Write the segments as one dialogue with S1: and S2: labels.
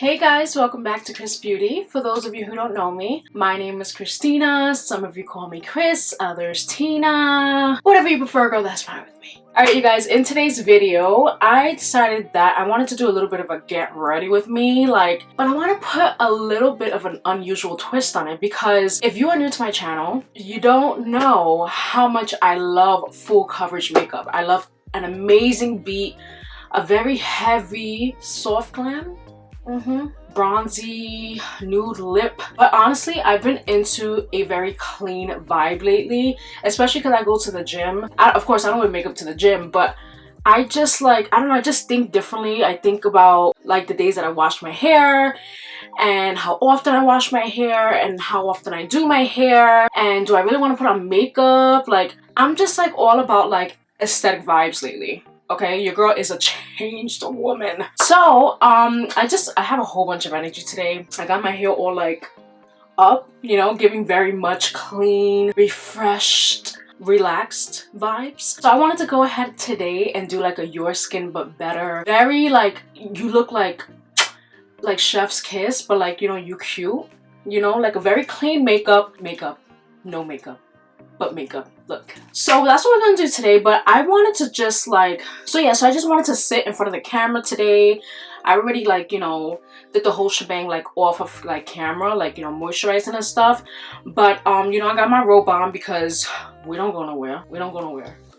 S1: Hey guys, welcome back to KrissBeauty. For those of you who don't know me, my name is Christina. Some of you call me Kriss, others Tina. Whatever you prefer, girl, that's fine with me. Alright you guys, in today's video, I decided that I wanted to do a little bit of a get ready with me, but I want to put a little bit of an unusual twist on it because if you are new to my channel, you don't know how much I love full coverage makeup. I love an amazing beat, a very heavy, soft glam. Bronzy nude lip, but honestly I've been into a very clean vibe lately, especially because I go to the gym. Of course I don't wear makeup to the gym, but I just I don't know, I just think differently. I think about the days that I wash my hair and how often I wash my hair and how often I do my hair, and do I really want to put on makeup. I'm just all about aesthetic vibes lately. Okay, your girl is a changed woman. So I have a whole bunch of energy today. I got my hair all up, you know, giving very much clean, refreshed, relaxed vibes. So I wanted to go ahead today and do a your skin but better, very you look like chef's kiss, but you know, you cute, you know, a very clean makeup, no makeup, but makeup look. So that's what we're gonna do today, but I wanted to just so I just wanted to sit in front of the camera today. I already you know, did the whole shebang off of camera, you know, moisturizing and stuff, but you know, I got my robe on because we don't go nowhere.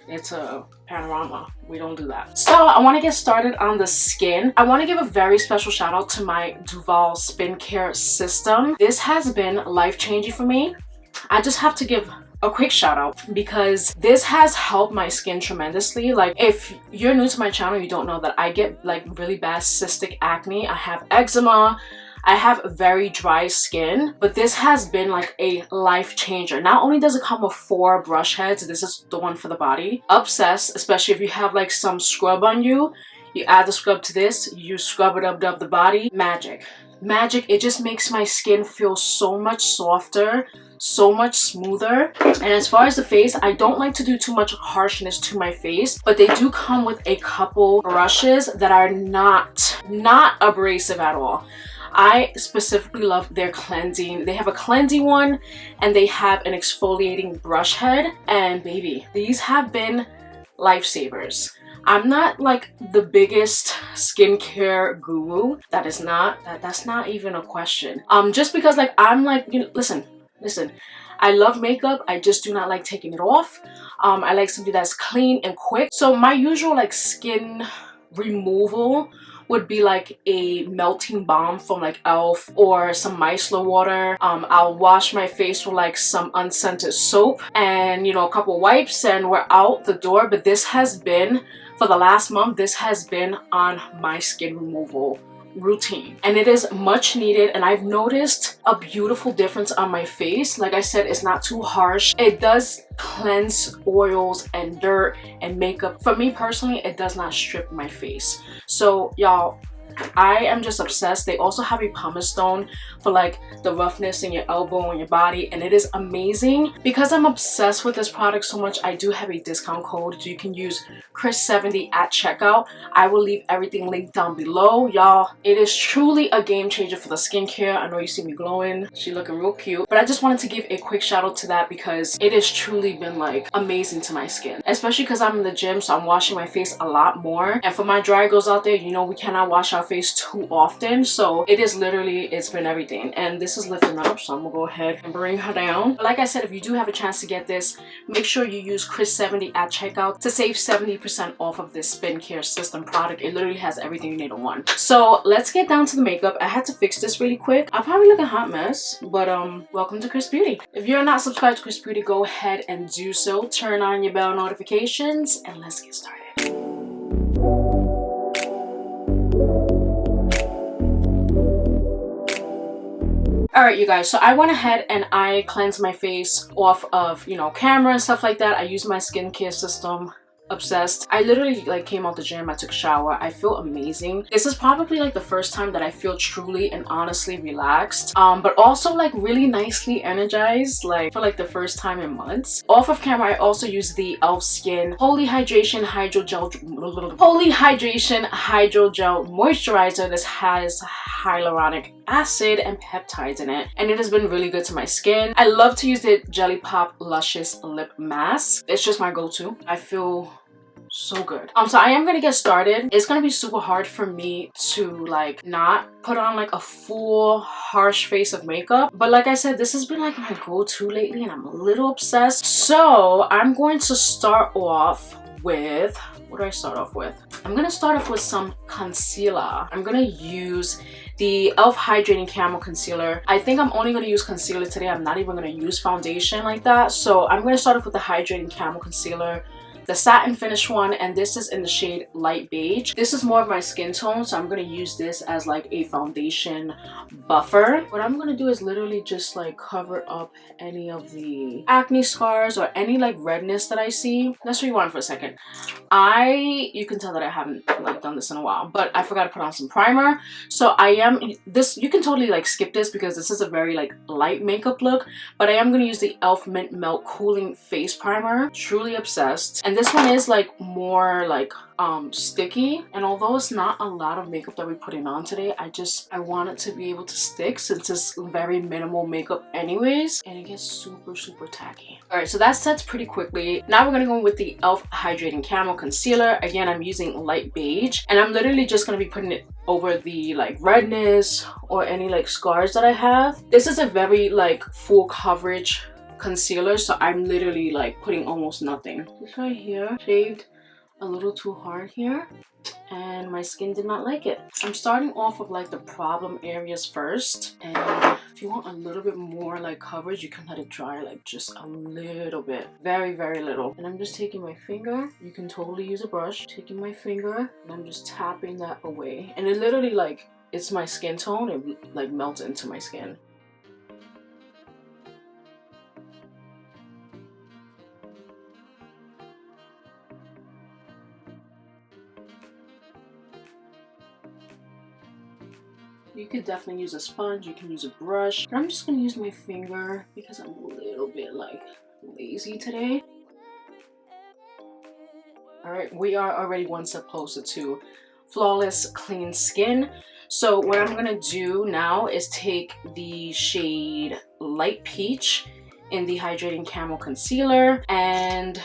S1: It's a panorama. We don't do that. So I want to get started on the skin. I want to give a very special shout out to my Duvolle skincare system. This has been life-changing for me. I just have to give a quick shout out because this has helped my skin tremendously. If you're new to my channel, you don't know that I get really bad cystic acne. I have eczema. I have very dry skin, but this has been a life changer. Not only does it come with 4 brush heads, this is the one for the body. Obsessed, especially if you have some scrub on you. You add the scrub to this, you scrub it up the body. Magic. It just makes my skin feel so much softer, so much smoother. And as far as the face, I don't like to do too much harshness to my face, but they do come with a couple brushes that are not abrasive at all. I specifically love their cleansing. They have a cleansing one and they have an exfoliating brush head, and baby, these have been lifesavers. I'm not the biggest skincare guru. That's not even a question. Just because I'm you know, listen, I love makeup. I just do not like taking it off. I like something that's clean and quick. So my usual skin removal would be a melting balm from e.l.f. or some micellar water. I'll wash my face with some unscented soap and, you know, a couple wipes, and we're out the door. But this has been, for the last month, this has been on my skin removal routine, and it is much needed, and I've noticed a beautiful difference on my face. Like I said, it's not too harsh. It does cleanse oils and dirt and makeup. For me personally, it does not strip my face. So y'all, I am just obsessed. They also have a pumice stone for the roughness in your elbow and your body, and it is amazing. Because I'm obsessed with this product so much, I do have a discount code, so you can use KrissBeauty at checkout. I will leave everything linked down below. Y'all, it is truly a game changer for the skincare. I know you see me glowing. She looking real cute, but I just wanted to give a quick shout out to that because it has truly been amazing to my skin, especially because I'm in the gym, so I'm washing my face a lot more. And for my dry girls out there, you know, we cannot wash our face too often, so it is literally, it's been everything. And this is lifting up, so I'm gonna go ahead and bring her down. But like I said, if you do have a chance to get this, make sure you use KrissBeauty at checkout to save 70% off of this skincare system product. It literally has everything you need in one. So let's get down to the makeup. I had to fix this really quick. I probably look a hot mess, but welcome to KrissBeauty. If you're not subscribed to KrissBeauty, go ahead and do so. Turn on your bell notifications and let's get started. Alright you guys, so I went ahead and I cleansed my face off of, you know, camera and stuff like that. I used my skincare system. obsessed. I literally like came out the gym, I took a shower, I feel amazing. This is probably like the first time that I feel truly and honestly relaxed, but also like really nicely energized, like for like the first time in months. Off of camera, I also use the Elf Skin Holy Hydration Hydro Gel Moisturizer. This has hyaluronic acid and peptides in it, and it has been really good to my skin. I love to use the Jelly Pop Luscious Lip Mask. It's just my go-to. I feel so good. So I am gonna get started. It's gonna be super hard for me to like not put on like a full harsh face of makeup, but like I said, this has been like my go-to lately and I'm a little obsessed. So I'm going to start off with, what do I start off with? I'm gonna start off with some concealer. I'm gonna use the e.l.f. Hydrating Camo Concealer. I think I'm only gonna use concealer today. I'm not even gonna use foundation like that. So I'm gonna start off with the Hydrating Camo Concealer, the satin finish one, and this is in the shade light beige. This is more of my skin tone, so I'm gonna use this as like a foundation buffer. What I'm gonna do is literally just like cover up any of the acne scars or any like redness that I see. Let's rewind for a second. You can tell that I haven't like done this in a while, but I forgot to put on some primer. So I am this, you can totally like skip this because this is a very like light makeup look, but I am gonna use the e.l.f. Mint Melt Cooling Face Primer. Truly obsessed. And this one is like more like sticky, and although it's not a lot of makeup that we're putting on today, I want it to be able to stick since it's very minimal makeup anyways, and it gets super tacky. All right, so that sets pretty quickly. Now we're gonna go with the e.l.f. Hydrating Camo Concealer. Again, I'm using light beige, and I'm literally just gonna be putting it over the like redness or any like scars that I have. This is a very like full coverage concealer, so I'm literally like putting almost nothing. This right here shaved a little too hard here, and my skin did not like it. I'm starting off with like the problem areas first, and if you want a little bit more like coverage, you can let it dry like just a little bit, very little. And I'm just taking my finger, you can totally use a brush, taking my finger and I'm just tapping that away, and it literally like, it's my skin tone, it like melts into my skin. You could definitely use a sponge, you can use a brush, but I'm just gonna use my finger because I'm a little bit like lazy today. All right, we are already one step closer to flawless clean skin. So what I'm gonna do now is take the shade Light Peach in the Hydrating Camo Concealer, and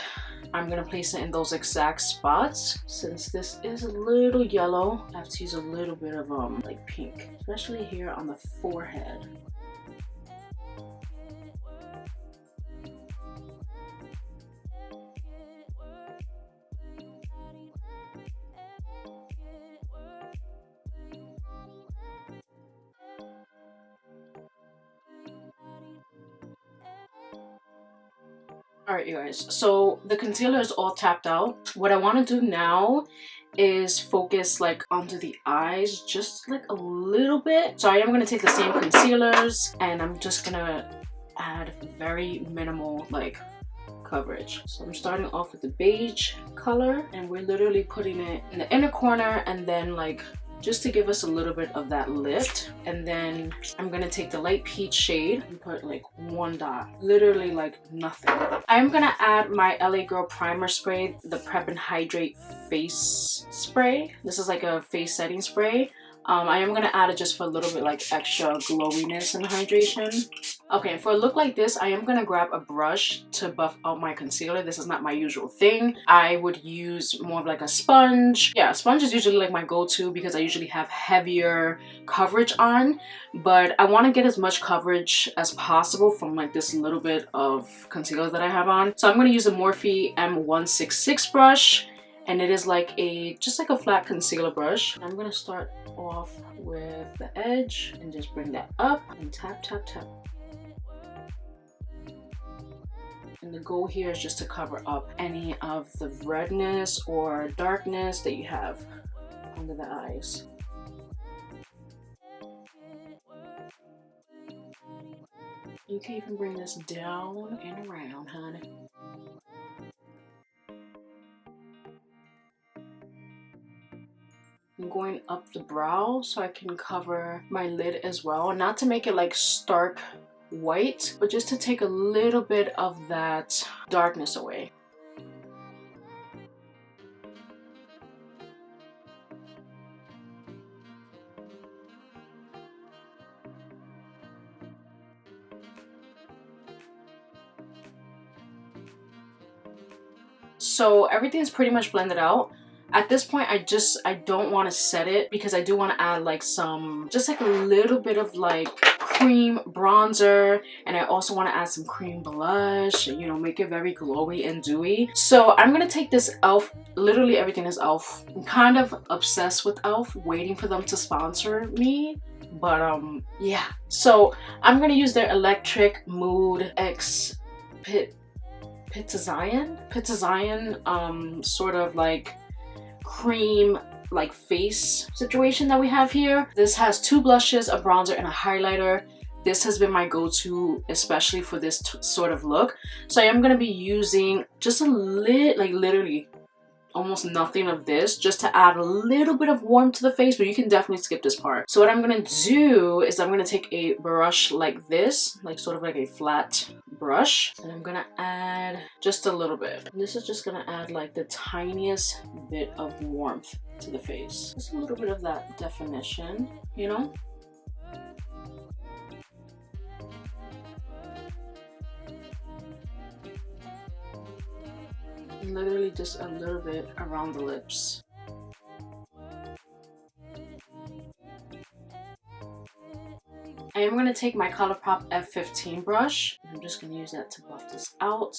S1: I'm gonna place it in those exact spots. Since this is a little yellow, I have to use a little bit of like pink, especially here on the forehead. Alright you guys, so the concealer is all tapped out. What I want to do now is focus like onto the eyes just like a little bit. So I am going to take the same concealers and I'm just going to add very minimal like coverage. So I'm starting off with the beige color, and we're literally putting it in the inner corner and then like just to give us a little bit of that lift. And then I'm gonna take the light peach shade and put like one dot, literally like nothing. I'm gonna add my LA Girl primer spray, the Prep and Hydrate face spray. This is like a face setting spray. I am gonna add it just for a little bit like extra glowiness and hydration. Okay, for a look like this, I am gonna grab a brush to buff out my concealer. This is not my usual thing. I would use more of like a sponge. Yeah, sponge is usually like my go-to because I usually have heavier coverage on, but I want to get as much coverage as possible from like this little bit of concealer that I have on. So I'm gonna use a Morphe M166 brush, and it is like just like a flat concealer brush. I'm gonna start off with the edge and just bring that up and tap. And the goal here is just to cover up any of the redness or darkness that you have under the eyes. You can even bring this down and around, honey. going up the brow so I can cover my lid as well. Not to make it like stark white, but just to take a little bit of that darkness away. So everything's pretty much blended out. At this point, I don't want to set it because I do want to add like just like a little bit of like cream bronzer, and I also want to add some cream blush, you know, make it very glowy and dewy. So I'm gonna take this e.l.f. Literally everything is e.l.f. I'm kind of obsessed with e.l.f. waiting for them to sponsor me, but yeah. So I'm gonna use their Electric Mood Pitazian sort of like cream like face situation that we have here. This has 2 blushes, a bronzer, and a highlighter. This has been my go-to, especially for this sort of look. So I am going to be using just a little, like literally almost nothing of this, just to add a little bit of warmth to the face, but you can definitely skip this part. So what I'm gonna do is I'm gonna take a brush like this, like sort of like a flat brush, and I'm gonna add just a little bit. And this is just gonna add like the tiniest bit of warmth to the face. Just a little bit of that definition, you know? Literally just a little bit around the lips. I am going to take my ColourPop F15 brush. I'm just going to use that to buff this out.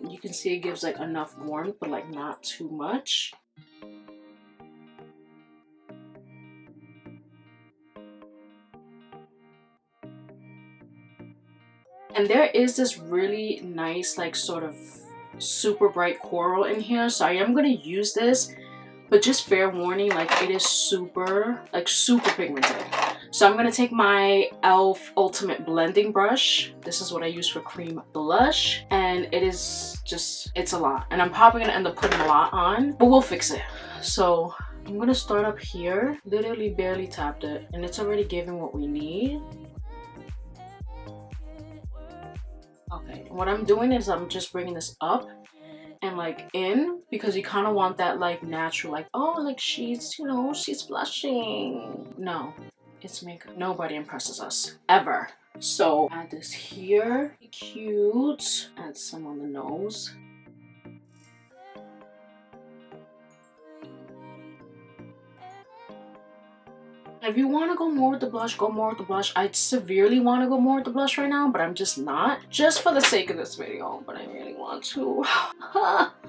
S1: You can see it gives like enough warmth, but like not too much. And there is this really nice like sort of super bright coral in here, so I am going to use this, but just fair warning, like it is super pigmented. So I'm going to take my e.l.f. Ultimate Blending Brush. This is what I use for cream blush, and it is just, it's a lot, and I'm probably going to end up putting a lot on, but we'll fix it. So I'm going to start up here, literally barely tapped it, and it's already giving what we need. Okay, what I'm doing is I'm just bringing this up and like in, because you kind of want that like natural, like, oh, like she's, you know, she's blushing. No, it's makeup. Nobody impresses us ever. So add this here, cute. Add some on the nose. If you want to go more with the blush, go more with the blush. I severely want to go more with the blush right now, but I'm just not. Just for the sake of this video, but I really want to.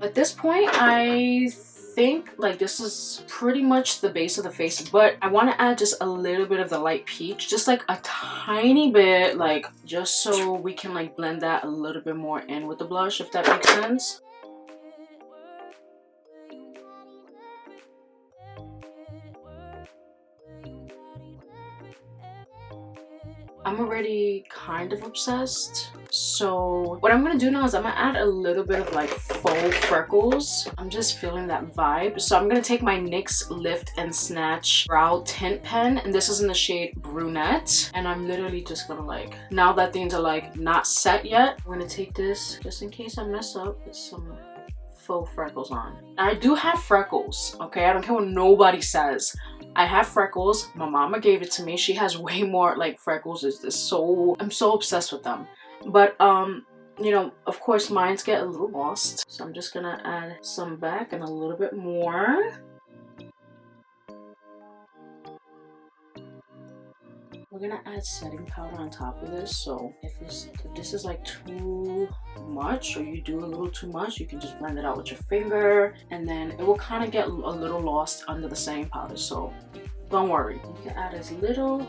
S1: At this point, I think like this is pretty much the base of the face, but I want to add just a little bit of the light peach. Just like a tiny bit, like just so we can like blend that a little bit more in with the blush, if that makes sense. I'm already kind of obsessed. So what I'm gonna do now is I'm gonna add a little bit of like faux freckles. I'm just feeling that vibe. So I'm gonna take my NYX Lift and Snatch Brow Tint Pen, and this is in the shade Brunette. And I'm literally just gonna like, now that things are like not set yet, I'm gonna take this just in case I mess up with some faux freckles on. I do have freckles, okay? I don't care what nobody says. I have freckles. My mama gave it to me. She has way more like freckles. It's so, I'm so obsessed with them. But you know, of course mine's get a little lost. So I'm just gonna add some back and a little bit more. We're gonna add setting powder on top of this. So if this is like too much, or you do a little too much, you can just blend it out with your finger, and then it will kind of get a little lost under the setting powder. So don't worry, you can add as little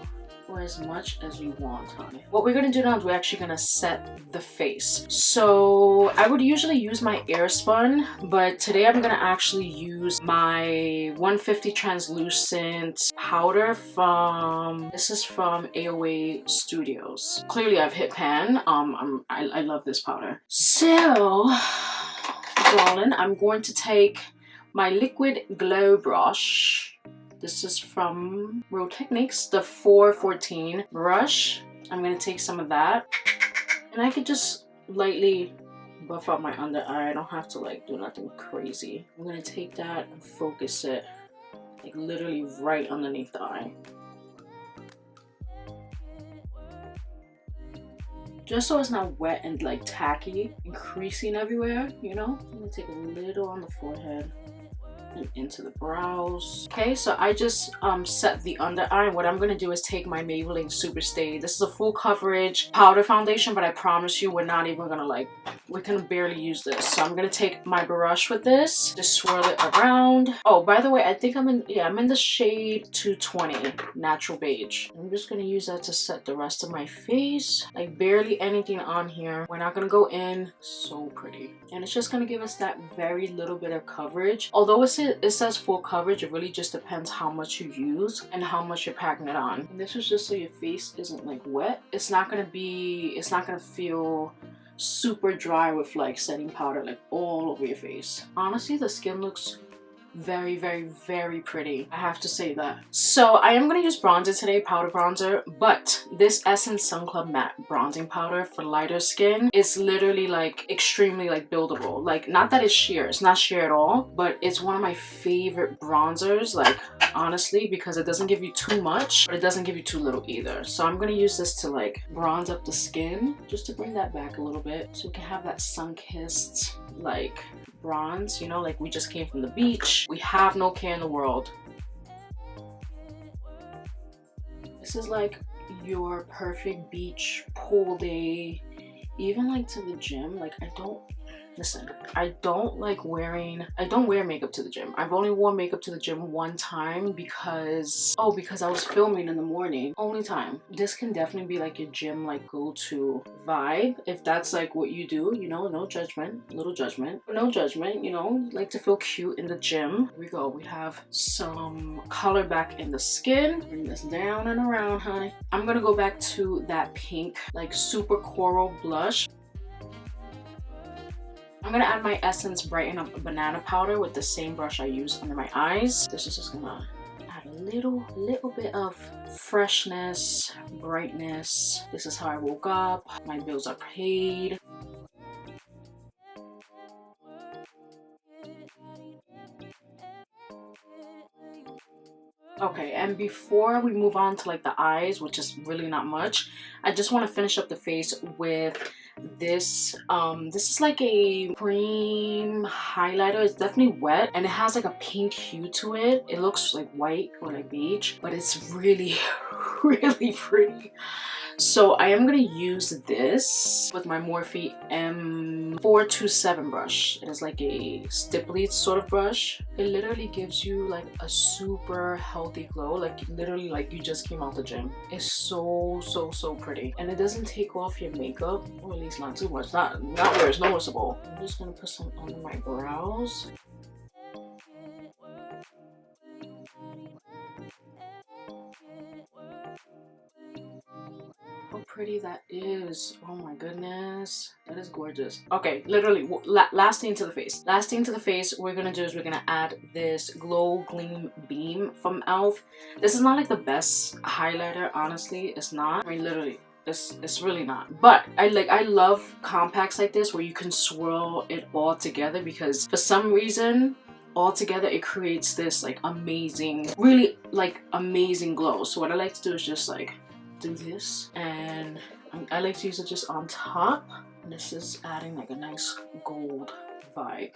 S1: or as much as you want, honey. What we're gonna do now is we're actually gonna set the face. So I would usually use my Airspun, but today I'm gonna actually use my 150 translucent powder from, this is from AOA Studios. Clearly I've hit pan. I love this powder. So darling, I'm going to take my liquid glow brush. This is from Real Techniques, the 414 brush. I'm gonna take some of that, and I could just lightly buff out my under eye. I don't have to like do nothing crazy. I'm gonna take that and focus it like literally right underneath the eye. Just so it's not wet and like tacky and creasing everywhere, you know? I'm gonna take a little on the forehead and into the brows. Okay, so I just set the under eye. What I'm gonna do is take my Maybelline Super Stay. This is a full coverage powder foundation, but I promise you we're not even gonna like, we can barely use this. So I'm gonna take my brush with this, just swirl it around. Oh, by the way, I think I'm in the shade 220 Natural Beige. I'm just gonna use that to set the rest of my face. Like barely anything on here. We're not gonna go in. So pretty. And it's just gonna give us that very little bit of coverage. Although it says full coverage, it really just depends how much you use and how much you're packing it on. And this is just so your face isn't like wet. It's not gonna feel super dry with like setting powder like all over your face. Honestly, the skin looks very, very, very pretty. I have to say that. So I am going to use bronzer today, powder bronzer, but this Essence Sun Club Matte bronzing powder for lighter skin is literally like extremely like buildable. Like, not that it's sheer, it's not sheer at all, but it's one of my favorite bronzers, like honestly, because it doesn't give you too much, but it doesn't give you too little either. So I'm going to use this to like bronze up the skin, just to bring that back a little bit so we can have that sun-kissed like bronze, you know, like we just came from the beach. We have no care in the world. This is like your perfect beach pool day, even like to the gym. Like I don't wear makeup to the gym. I've only worn makeup to the gym one time because I was filming in the morning. Only time. This can definitely be like your gym like go-to vibe if that's like what you do, you know. No judgment, little judgment, no judgment, you know. Like to feel cute in the gym. Here we go. We have some color back in the skin. Bring this down and around, honey. I'm gonna go back to that pink like super coral blush. I'm gonna add my Essence Brighten Up Banana Powder with the same brush I use under my eyes. This is just gonna add a little bit of freshness, brightness. This is how I woke up. My bills are paid. Okay, and before we move on to like the eyes, which is really not much, I just want to finish up the face with this. This is like a cream highlighter. It's definitely wet and it has like a pink hue to it. It looks like white or like beige, but it's really really pretty. So I am going to use this with my Morphe M427 brush. It is like a stipply sort of brush. It literally gives you like a super healthy glow, like literally like you just came out the gym. It's so pretty, and it doesn't take off your makeup, or at least not too much, not where it's noticeable. I'm just going to put some under my brows. How pretty that is. Oh my goodness, that is gorgeous. Okay, literally last thing to the face. Last thing to the face we're gonna do is we're gonna add this Glow Gleam Beam from ELF. This is not like the best highlighter, honestly. It's not. I mean, literally it's really not, but I love compacts like this where you can swirl it all together, because for some reason all together it creates this like amazing, really like amazing glow. So what I like to do is just like do this, and I like to use it just on top. And this is adding like a nice gold vibe.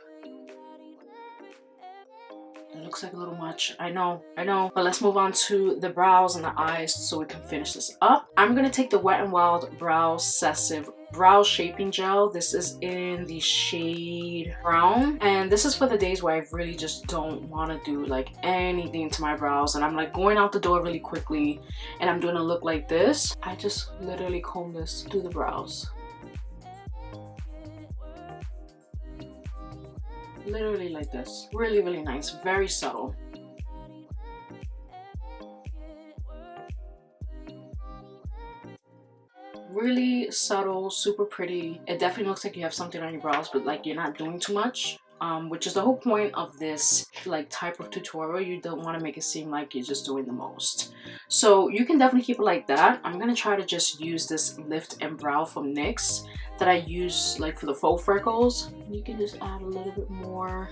S1: It looks like a little much, I know, but let's move on to the brows and the eyes so we can finish this up. I'm gonna take the Wet n Wild Brow Sessive Brow Shaping Gel. This is in the shade brown, and this is for the days where I really just don't want to do like anything to my brows, and I'm like going out the door really quickly and I'm doing a look like this. I just literally comb this through the brows. Literally like this. Really nice, very subtle. Really subtle, super pretty. It definitely looks like you have something on your brows, but like you're not doing too much. which is the whole point of this like type of tutorial. You don't want to make it seem like you're just doing the most, so you can definitely keep it like that. I'm gonna try to just use this lift and brow from NYX that I use like for the faux freckles. You can just add a little bit more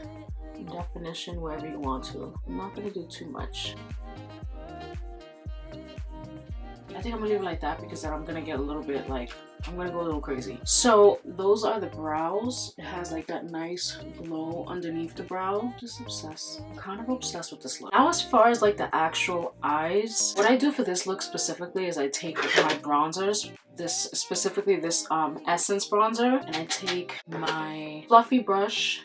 S1: definition wherever you want to. I'm not gonna do too much. I think I'm gonna leave it like that because then I'm gonna get a little bit like, I'm gonna go a little crazy. So those are the brows. It has like that nice glow underneath the brow. Just obsessed. I'm kind of obsessed with this look. Now as far as like the actual eyes, what I do for this look specifically is I take my bronzers, this specifically this Essence bronzer, and I take my fluffy brush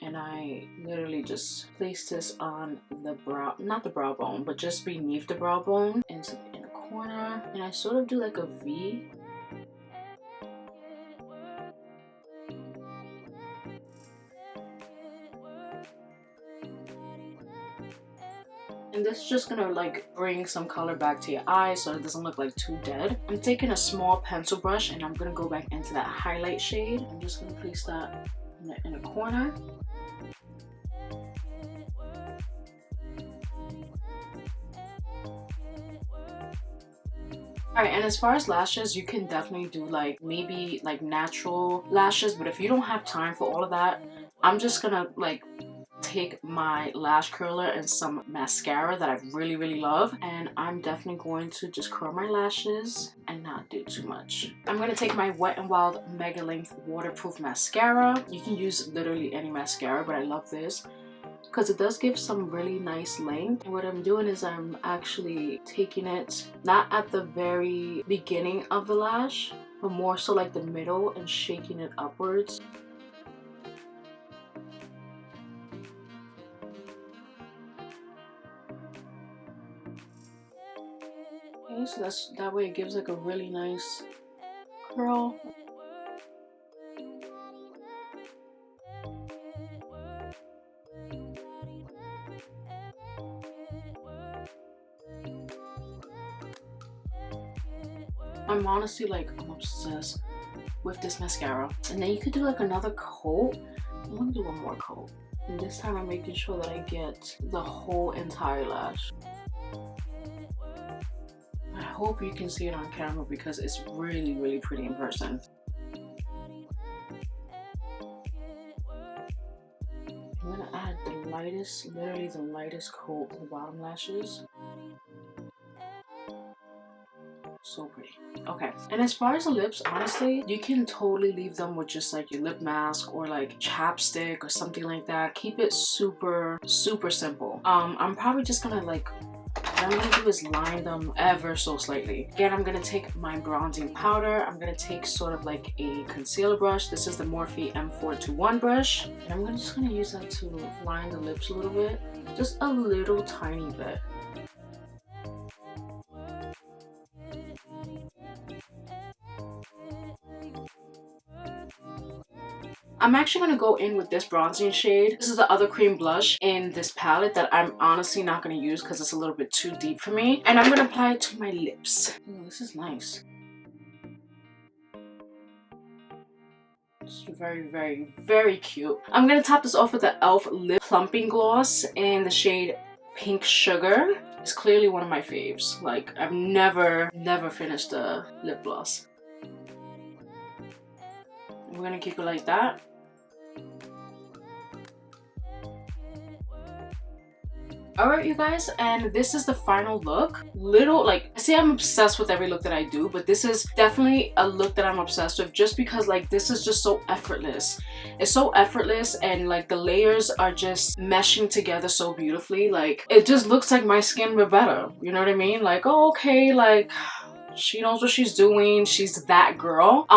S1: and I literally just place this on the brow, not the brow bone, but just beneath the brow bone into the inner corner, and I sort of do like a V. And this is just gonna like bring some color back to your eyes so it doesn't look like too dead. I'm taking a small pencil brush and I'm gonna go back into that highlight shade. I'm just gonna place that in the inner corner. Alright, and as far as lashes, you can definitely do like maybe like natural lashes, but if you don't have time for all of that, I'm just gonna like take my lash curler and some mascara that I really love, and I'm definitely going to just curl my lashes and not do too much. I'm going to take my Wet n Wild Mega Length Waterproof Mascara. You can use literally any mascara, but I love this because it does give some really nice length. And what I'm doing is I'm actually taking it not at the very beginning of the lash, but more so like the middle, and shaking it upwards. Okay, so that way it gives like a really nice curl. I'm honestly like, I'm obsessed with this mascara. And then you could do like another coat. I'm gonna do one more coat. And this time I'm making sure that I get the whole entire lash. I hope you can see it on camera because it's really pretty in person. I'm gonna add the lightest, literally the lightest coat on the bottom lashes. So pretty. Okay, and as far as the lips, honestly, you can totally leave them with just like your lip mask or like chapstick or something like that. Keep it super simple. I'm probably just gonna like, what I'm gonna do is line them ever so slightly. Again, I'm gonna take my bronzing powder. I'm gonna take sort of like a concealer brush. This is the Morphe M421 brush, and I'm just gonna use that to line the lips a little bit, just a little tiny bit. I'm actually going to go in with this bronzing shade. This is the other cream blush in this palette that I'm honestly not going to use because it's a little bit too deep for me. And I'm going to apply it to my lips. Ooh, this is nice. It's very cute. I'm going to top this off with the e.l.f. Lip Plumping Gloss in the shade Pink Sugar. It's clearly one of my faves. Like, I've never finished a lip gloss. We're going to keep it like that. Alright you guys, and this is the final look. Like, I say I'm obsessed with every look that I do, but this is definitely a look that I'm obsessed with just because like this is just so effortless. It's so effortless, and like the layers are just meshing together so beautifully. Like, it just looks like my skin but better. You know what I mean? Like, oh, okay, like she knows what she's doing. She's that girl.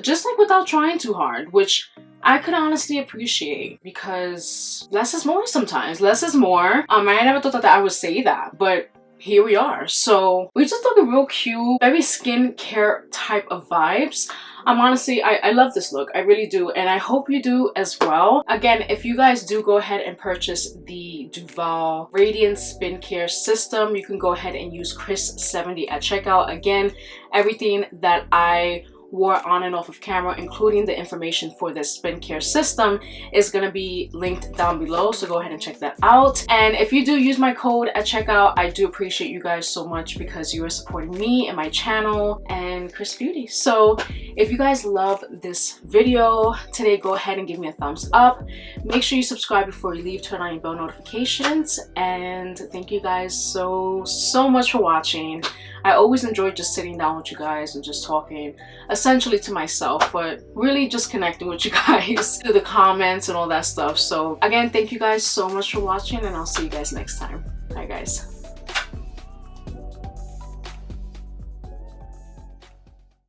S1: Just like without trying too hard, which I could honestly appreciate because less is more sometimes. Less is more. I never thought that I would say that, but here we are. So we just look real cute, very skincare type of vibes. Honestly, I love this look. I really do, and I hope you do as well. Again, if you guys do go ahead and purchase the Duvolle Radiance Skincare System, you can go ahead and use Kriss70 at checkout. Again, everything that I wore on and off of camera, including the information for this skin care system, is going to be linked down below, so go ahead and check that out. And if you do use my code at checkout, I do appreciate you guys so much because you are supporting me and my channel and KrissBeauty. So if you guys love this video today, go ahead and give me a thumbs up. Make sure you subscribe before you leave, turn on your bell notifications, and thank you guys so much for watching. I always enjoy just sitting down with you guys and just talking essentially to myself, but really just connecting with you guys through the comments and all that stuff. So again, thank you guys so much for watching, and I'll see you guys next time. Bye guys.